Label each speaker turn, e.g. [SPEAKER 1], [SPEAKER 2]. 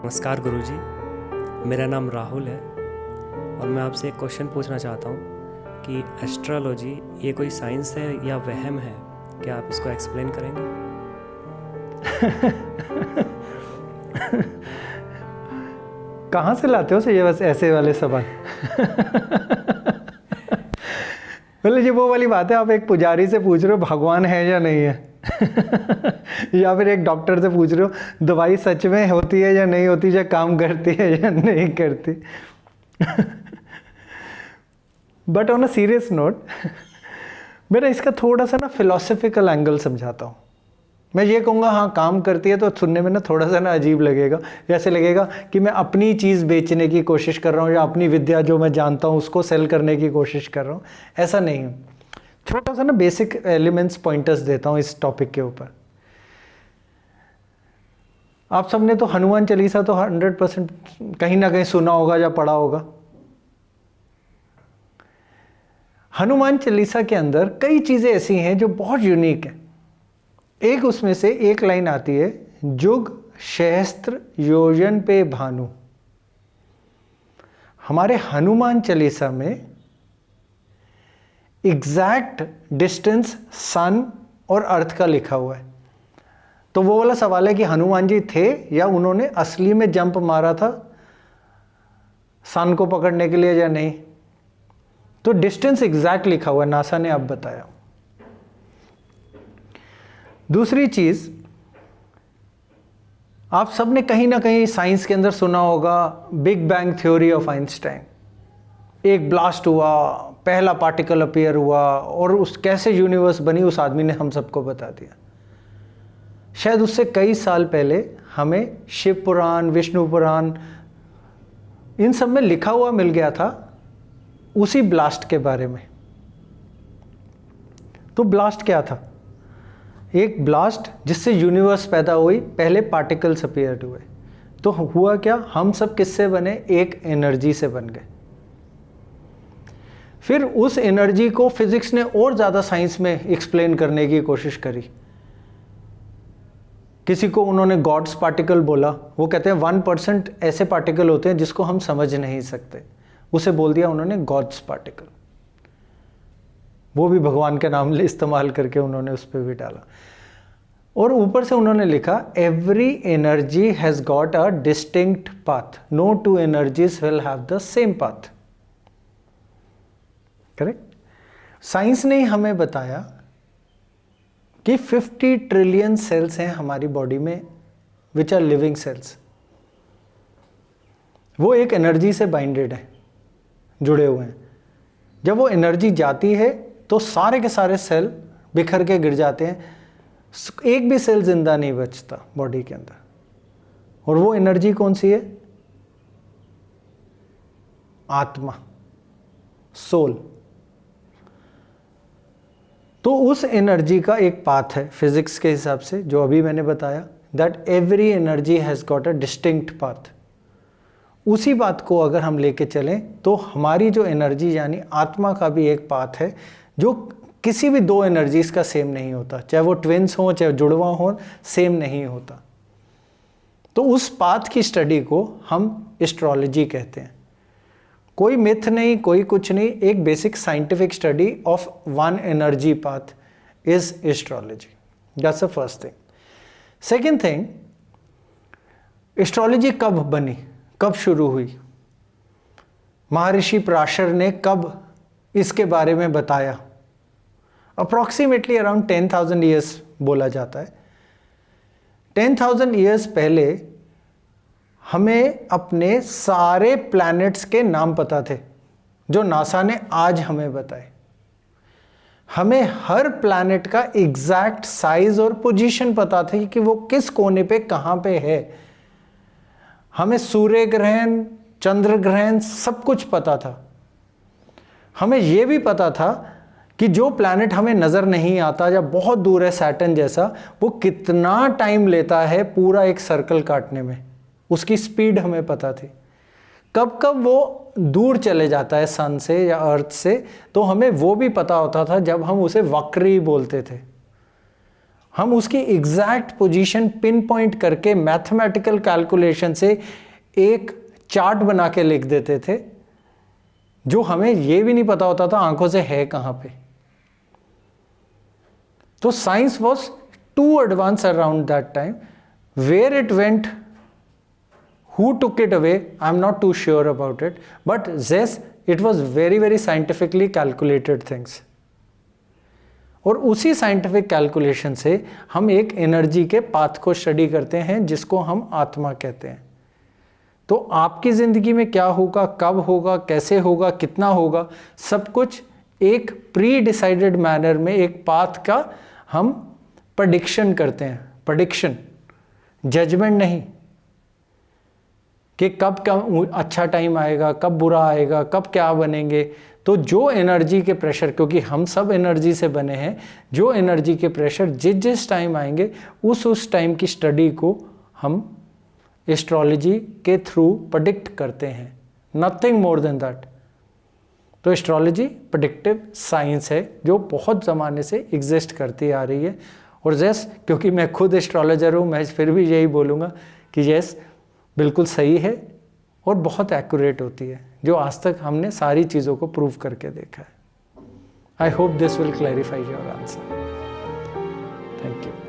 [SPEAKER 1] नमस्कार गुरुजी, मेरा नाम राहुल है और मैं आपसे एक क्वेश्चन पूछना चाहता हूँ कि एस्ट्रोलॉजी ये कोई साइंस है या वहम है? क्या आप इसको एक्सप्लेन करेंगे?
[SPEAKER 2] कहाँ से लाते हो ये बस ऐसे वाले सवाल? मतलब ये वो वाली बात है, आप एक पुजारी से पूछ रहे हो भगवान है या नहीं है या फिर एक डॉक्टर से पूछ रहे हो दवाई सच में होती है या नहीं होती, या काम करती है या नहीं करती। But on a serious note, मेरा इसका थोड़ा सा ना फिलोसफिकल एंगल समझाता हूँ। मैं ये कहूँगा हाँ काम करती है तो सुनने में ना थोड़ा सा ना अजीब लगेगा, जैसे लगेगा कि मैं अपनी चीज़ बेचने की कोशिश कर रहा हूँ या अपनी विद्या जो मैं जानता हूँ उसको सेल करने की कोशिश कर रहा हूँ। ऐसा नहीं है। छोटा सा ना बेसिक एलिमेंट्स पॉइंटर्स देता हूँ इस टॉपिक के ऊपर। आप सबने तो हनुमान चालीसा तो 100% कहीं ना कहीं सुना होगा या पढ़ा होगा। हनुमान चालीसा के अंदर कई चीज़ें ऐसी हैं जो बहुत यूनिक है। एक उसमें से एक लाइन आती है, जुग सहस्त्र योजन पे भानु। हमारे हनुमान चालीसा में एग्जैक्ट डिस्टेंस सन और अर्थ का लिखा हुआ है। तो वो वाला सवाल है कि हनुमान जी थे या उन्होंने असली में जंप मारा था सन को पकड़ने के लिए या नहीं। तो डिस्टेंस एग्जैक्ट लिखा हुआ है, नासा ने अब बताया। दूसरी चीज, आप सबने कहीं ना कहीं साइंस के अंदर सुना होगा big bang theory of Einstein. एक ब्लास्ट हुआ, पहला पार्टिकल अपीयर हुआ और उस कैसे यूनिवर्स बनी उस आदमी ने हम सबको बता दिया। शायद उससे कई साल पहले हमें शिव पुराण, विष्णु पुराण, इन सब में लिखा हुआ मिल गया था उसी ब्लास्ट के बारे में। तो ब्लास्ट क्या था? एक ब्लास्ट जिससे यूनिवर्स पैदा हुई, पहले पार्टिकल्स अपीयर हुए। तो हुआ क्या, हम सब किससे बने? एक एनर्जी से बन गए। फिर उस एनर्जी को फिजिक्स ने और ज़्यादा साइंस में एक्सप्लेन करने की कोशिश करी। किसी को उन्होंने गॉड्स पार्टिकल बोला। वो कहते हैं 1% ऐसे पार्टिकल होते हैं जिसको हम समझ नहीं सकते, उसे बोल दिया उन्होंने गॉड्स पार्टिकल। वो भी भगवान के नाम इस्तेमाल करके उन्होंने उस पर भी डाला। और ऊपर से उन्होंने लिखा every energy has got a distinct path, no two energies will have the same path. Correct. Science ने हमें बताया कि 50 ट्रिलियन सेल्स हैं हमारी बॉडी में विच आर लिविंग सेल्स। वो एक एनर्जी से बाइंडेड है, जुड़े हुए हैं। जब वो एनर्जी जाती है तो सारे के सारे सेल बिखर के गिर जाते हैं, एक भी सेल जिंदा नहीं बचता बॉडी के अंदर। और वो एनर्जी कौन सी है? आत्मा, सोल। तो उस एनर्जी का एक पाथ है फिजिक्स के हिसाब से, जो अभी मैंने बताया, that every energy has got a distinct path. उसी बात को अगर हम लेके चलें तो हमारी जो एनर्जी यानी आत्मा का भी एक पाथ है जो किसी भी दो एनर्जीज का सेम नहीं होता, चाहे वो ट्विन्स हो चाहे जुड़वा हो, सेम नहीं होता। तो उस पाथ की स्टडी को हम एस्ट्रोलॉजी कहते हैं। कोई मिथ नहीं, कोई कुछ नहीं, एक basic scientific study of one energy path is astrology. That's the first thing. Second thing, astrology कब बनी, कब शुरू हुई? महर्षि पराशर ने कब इसके बारे में बताया? अप्रॉक्सीमेटली अराउंड 10,000 ईयर्स बोला जाता है। 10,000 ईयर्स पहले हमें अपने सारे प्लैनेट्स के नाम पता थे जो नासा ने आज हमें बताए। हमें हर प्लैनेट का एग्जैक्ट साइज और पोजीशन पता था कि वो किस कोने पे कहाँ पे है। हमें सूर्य ग्रहण, चंद्र ग्रहण सब कुछ पता था। हमें यह भी पता था कि जो प्लैनेट हमें नज़र नहीं आता या बहुत दूर है सैटर्न जैसा, वो कितना टाइम लेता है पूरा एक सर्कल काटने में, उसकी स्पीड हमें पता थी। कब कब वो दूर चले जाता है सन से या अर्थ से, तो हमें वो भी पता होता था जब हम उसे वक्री बोलते थे। हम उसकी एग्जैक्ट पोजीशन पिन पॉइंट करके मैथमेटिकल कैलकुलेशन से एक चार्ट बना के लिख देते थे, जो हमें ये भी नहीं पता होता था आंखों से है कहां पे। तो science was too advance around that time. Where it went, who took it away, I'm not too sure about it, but yes, it was very scientifically calculated things. और उसी साइंटिफिक कैलकुलेशन से हम एक एनर्जी के path को study करते हैं जिसको हम आत्मा कहते हैं. तो आपकी जिंदगी में क्या होगा, कब होगा, कैसे होगा, कितना होगा, सब कुछ एक प्री डिसाइडेड मैनर में एक पाथ का हम प्रेडिक्शन करते हैं. प्रेडिक्शन, जजमेंट नहीं कि कब क्या अच्छा टाइम आएगा, कब बुरा आएगा, कब क्या बनेंगे. तो जो एनर्जी के प्रेशर, क्योंकि हम सब एनर्जी से बने हैं, जो एनर्जी के प्रेशर जिस टाइम आएंगे उस टाइम की स्टडी को हम एस्ट्रोलॉजी के थ्रू प्रेडिक्ट करते हैं. Nothing more than that. तो एस्ट्रोलॉजी प्रेडिक्टिव साइंस है जो बहुत ज़माने से एग्जिस्ट करती आ रही है. और यस, क्योंकि मैं खुद एस्ट्रोलॉजर हूँ, मैं फिर भी यही बोलूँगा कि यस, बिल्कुल सही है और बहुत एक्यूरेट होती है, जो आज तक हमने सारी चीज़ों को प्रूव करके देखा है. I hope this will clarify your answer. Thank you.